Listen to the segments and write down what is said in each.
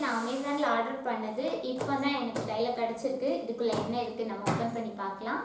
நான் அமேசானில் ஆர்டர் பண்ணது இப்போ தான் எனக்கு கையில் கிடச்சிருக்கு. இதுக்குள்ளே என்ன இருக்குது நம்ம ஓப்பன் பண்ணி பார்க்கலாம்.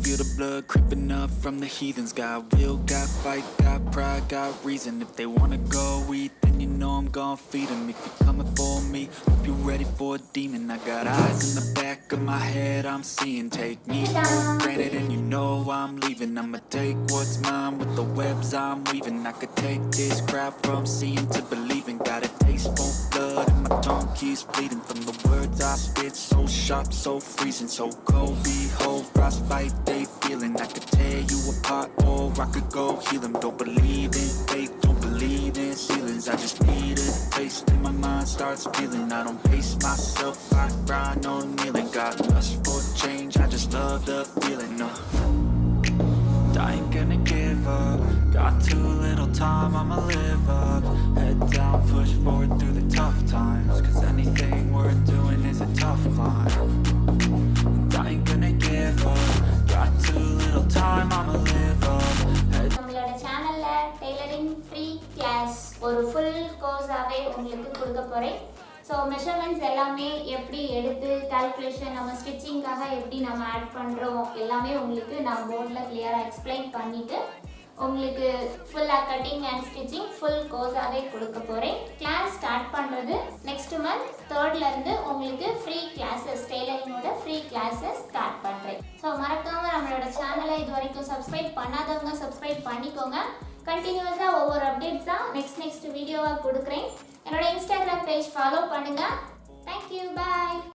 Feel the blood creeping up from the heathens. Got will, got fight, got pride, got reason. If they wanna go eat, then you know I'm gon' feed them. If you're coming for me, hope you're ready for a demon. I got eyes in the back of my head, I'm seeing. Take me for granted and you know I'm leaving. I'ma take what's mine with the webs I'm weaving. I could take this crowd from seeing to believing. Got a taste for blood and my tongue keeps bleeding. From the words I spit, so sharp, so freezing. So cold, behold, frostbite they feeling. I could tear you apart or I could go heal them. Don't believe in fate, don't believe in ceilings. I just need a taste and my mind starts feeling. I don't pace myself, I grind on kneeling. Got lust for change, I just love the feeling. I ain't gonna give up. Got too little time, I'ma live up. Head down, push forward through the tough times. Cause anything worth doing is a tough climb. I ain't gonna give up. Got too little time, I'ma live up. நம்மளோட சேனல்ல tailoring free class ஒரு full கோர்ஸாவே உங்களுக்கு கொடுக்க போறேன். So measurements எல்லாமே எப்படி எடுத்து calculation நம்ம ஸ்டிச்சிங்காக எப்படி நம்ம ஆட் பண்ணுறோம் எல்லாமே உங்களுக்கு நான் போர்டில் கிளியராக எக்ஸ்பிளைன் பண்ணிவிட்டு உங்களுக்கு ஃபுல்லாக கட்டிங் அண்ட் ஸ்டிச்சிங் ஃபுல் கோர்ஸாகவே கொடுக்க போகிறேன். கிளாஸ் ஸ்டார்ட் பண்ணுறது நெக்ஸ்ட் மந்த் 3rd உங்களுக்கு ஃப்ரீ கிளாஸஸ் டெய்லரிங்கோட ஃப்ரீ கிளாஸஸ் ஸ்டார்ட் பண்ணுறேன். ஸோ மறக்காமல் நம்மளோட சேனலை இது வரைக்கும் சப்ஸ்கிரைப் பண்ணாதவங்க சப்ஸ்கிரைப் பண்ணிக்கோங்க. கண்டினியூஸாக ஒவ்வொரு அப்டேட்ஸாக நெக்ஸ்ட் வீடியோவாக கொடுக்குறேன். என்னோட இன்ஸ்டாகிராம் பேஜ் ஃபாலோ பண்ணுங்கள். தேங்க்யூ, பாய்.